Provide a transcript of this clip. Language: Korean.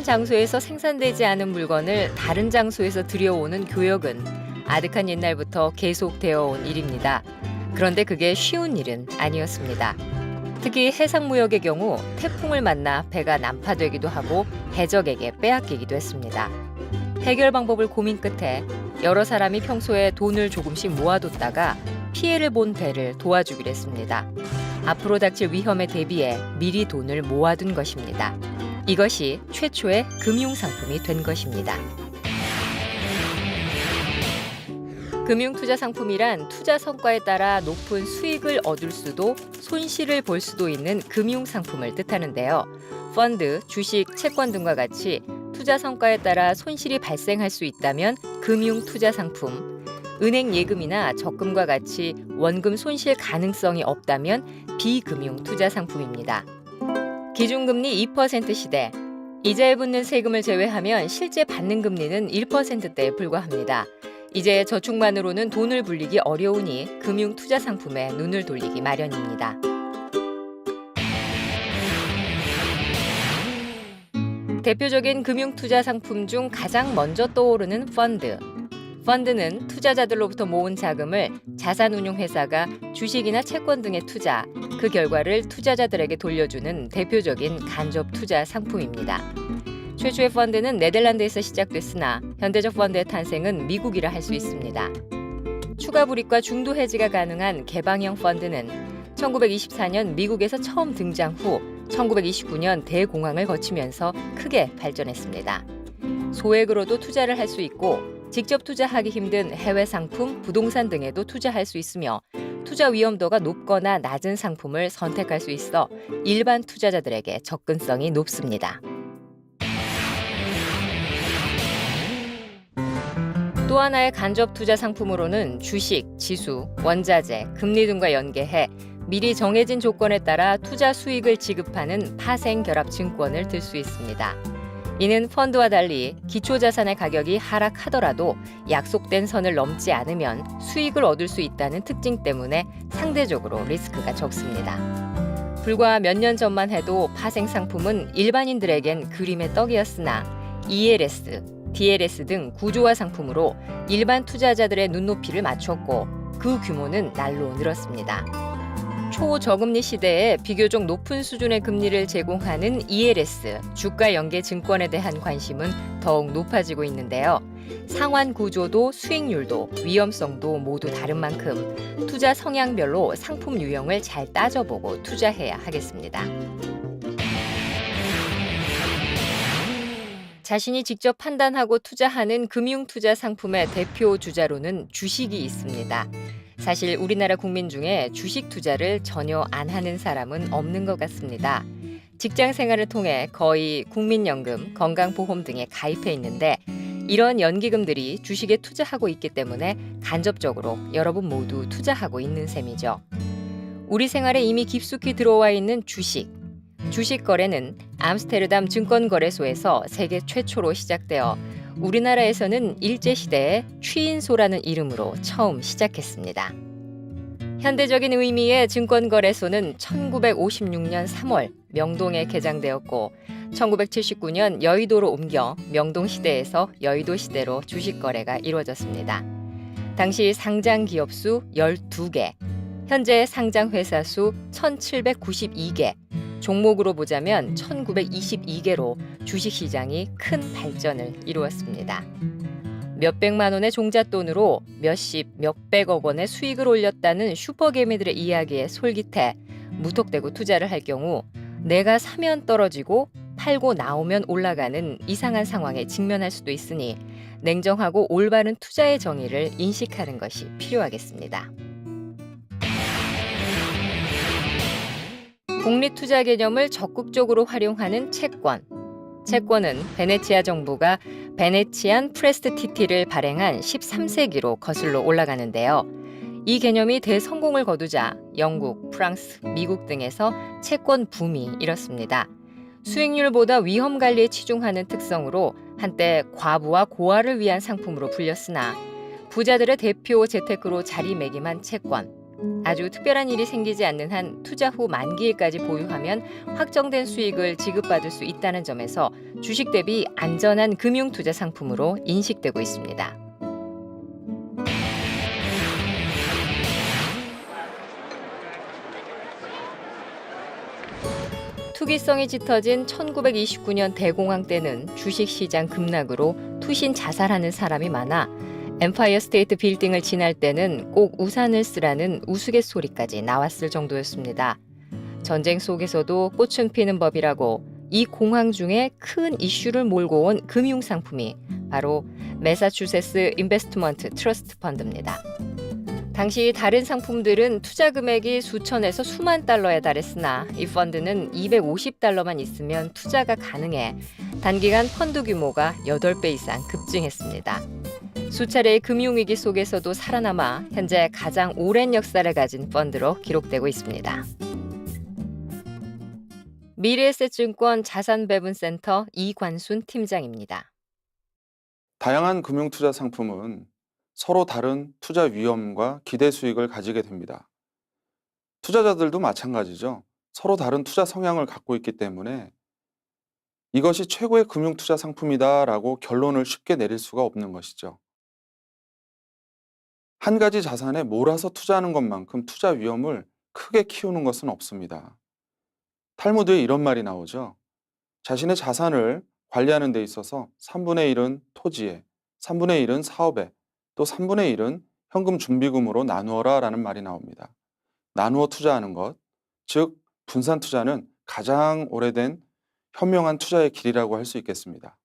장소에서 생산되지 않은 물건을 다른 장소에서 들여오는 교역은 아득한 옛날부터 계속되어 온 일입니다. 그런데 그게 쉬운 일은 아니었습니다. 특히 해상무역의 경우 태풍을 만나 배가 난파되기도 하고 해적에게 빼앗기기도 했습니다. 해결 방법을 고민 끝에 여러 사람이 평소에 돈을 조금씩 모아뒀다가 피해를 본 배를 도와주기로 했습니다. 앞으로 닥칠 위험에 대비해 미리 돈을 모아둔 것입니다. 이것이 최초의 금융상품이 된 것입니다. 금융투자상품이란 투자 성과에 따라 높은 수익을 얻을 수도 손실을 볼 수도 있는 금융상품을 뜻하는데요. 펀드, 주식, 채권 등과 같이 투자 성과에 따라 손실이 발생할 수 있다면 금융투자상품, 은행 예금이나 적금과 같이 원금 손실 가능성이 없다면 비금융투자상품입니다. 기준금리 2% 시대, 이자에 붙는 세금을 제외하면 실제 받는 금리는 1%대에 불과합니다. 이제 저축만으로는 돈을 불리기 어려우니 금융투자상품에 눈을 돌리기 마련입니다. 대표적인 금융투자상품 중 가장 먼저 떠오르는 펀드. 펀드는 투자자들로부터 모은 자금을 자산운용회사가 주식이나 채권 등에 투자, 그 결과를 투자자들에게 돌려주는 대표적인 간접 투자 상품입니다. 최초의 펀드는 네덜란드에서 시작됐으나 현대적 펀드의 탄생은 미국이라 할 수 있습니다. 추가 불이익과 중도 해지가 가능한 개방형 펀드는 1924년 미국에서 처음 등장 후 1929년 대공황을 거치면서 크게 발전했습니다. 소액으로도 투자를 할 수 있고 직접 투자하기 힘든 해외 상품, 부동산 등에도 투자할 수 있으며 투자 위험도가 높거나 낮은 상품을 선택할 수 있어 일반 투자자들에게 접근성이 높습니다. 또 하나의 간접 투자 상품으로는 주식, 지수, 원자재, 금리 등과 연계해 미리 정해진 조건에 따라 투자 수익을 지급하는 파생결합 증권을 들 수 있습니다. 이는 펀드와 달리 기초자산의 가격이 하락하더라도 약속된 선을 넘지 않으면 수익을 얻을 수 있다는 특징 때문에 상대적으로 리스크가 적습니다. 불과 몇 년 전만 해도 파생 상품은 일반인들에겐 그림의 떡이었으나 ELS, DLS 등 구조화 상품으로 일반 투자자들의 눈높이를 맞췄고 그 규모는 날로 늘었습니다. 초저금리 시대에 비교적 높은 수준의 금리를 제공하는 ELS, 주가 연계 증권에 대한 관심은 더욱 높아지고 있는데요. 상환 구조도 수익률도 위험성도 모두 다른 만큼 투자 성향별로 상품 유형을 잘 따져보고 투자해야 하겠습니다. 자신이 직접 판단하고 투자하는 금융투자 상품의 대표 주자로는 주식이 있습니다. 사실 우리나라 국민 중에 주식 투자를 전혀 안 하는 사람은 없는 것 같습니다. 직장 생활을 통해 거의 국민연금, 건강보험 등에 가입해 있는데 이런 연기금들이 주식에 투자하고 있기 때문에 간접적으로 여러분 모두 투자하고 있는 셈이죠. 우리 생활에 이미 깊숙이 들어와 있는 주식. 주식 거래는 암스테르담 증권거래소에서 세계 최초로 시작되어 우리나라에서는 일제시대에 취인소라는 이름으로 처음 시작했습니다. 현대적인 의미의 증권거래소는 1956년 3월 명동에 개장되었고 1979년 여의도로 옮겨 명동시대에서 여의도시대로 주식거래가 이루어졌습니다. 당시 상장 기업 수 12개, 현재 상장 회사 수 1792개, 종목으로 보자면 1922개로 주식시장이 큰 발전을 이루었습니다. 몇백만 원의 종잣돈으로 몇십, 몇백억 원의 수익을 올렸다는 슈퍼개미들의 이야기에 솔깃해 무턱대고 투자를 할 경우 내가 사면 떨어지고 팔고 나오면 올라가는 이상한 상황에 직면할 수도 있으니 냉정하고 올바른 투자의 정의를 인식하는 것이 필요하겠습니다. 공리투자 개념을 적극적으로 활용하는 채권. 채권은 베네치아 정부가 베네치안 프레스티티를 발행한 13세기로 거슬러 올라가는데요. 이 개념이 대성공을 거두자 영국, 프랑스, 미국 등에서 채권 붐이 일었습니다. 수익률보다 위험 관리에 치중하는 특성으로 한때 과부와 고아를 위한 상품으로 불렸으나 부자들의 대표 재테크로 자리매김한 채권, 아주 특별한 일이 생기지 않는 한 투자 후 만기일까지 보유하면 확정된 수익을 지급받을 수 있다는 점에서 주식 대비 안전한 금융 투자 상품으로 인식되고 있습니다. 투기성이 짙어진 1929년 대공황 때는 주식시장 급락으로 투신 자살하는 사람이 많아 엠파이어 스테이트 빌딩을 지날 때는 꼭 우산을 쓰라는 우스갯소리까지 나왔을 정도였습니다. 전쟁 속에서도 꽃은 피는 법이라고 이 공황 중에 큰 이슈를 몰고 온 금융상품이 바로 매사추세츠 인베스트먼트 트러스트 펀드입니다. 당시 다른 상품들은 투자 금액이 수천에서 수만 달러에 달했으나 이 펀드는 250달러만 있으면 투자가 가능해 단기간 펀드 규모가 8배 이상 급증했습니다. 수차례의 금융위기 속에서도 살아남아 현재 가장 오랜 역사를 가진 펀드로 기록되고 있습니다. 미래에셋증권 자산배분센터 이관순 팀장입니다. 다양한 금융투자 상품은 서로 다른 투자 위험과 기대 수익을 가지게 됩니다. 투자자들도 마찬가지죠. 서로 다른 투자 성향을 갖고 있기 때문에 이것이 최고의 금융투자 상품이다라고 결론을 쉽게 내릴 수가 없는 것이죠. 한 가지 자산에 몰아서 투자하는 것만큼 투자 위험을 크게 키우는 것은 없습니다. 탈무드에 이런 말이 나오죠. 자신의 자산을 관리하는 데 있어서 3분의 1은 토지에, 3분의 1은 사업에, 또 3분의 1은 현금 준비금으로 나누어라 라는 말이 나옵니다. 나누어 투자하는 것, 즉 분산 투자는 가장 오래된 현명한 투자의 길이라고 할 수 있겠습니다.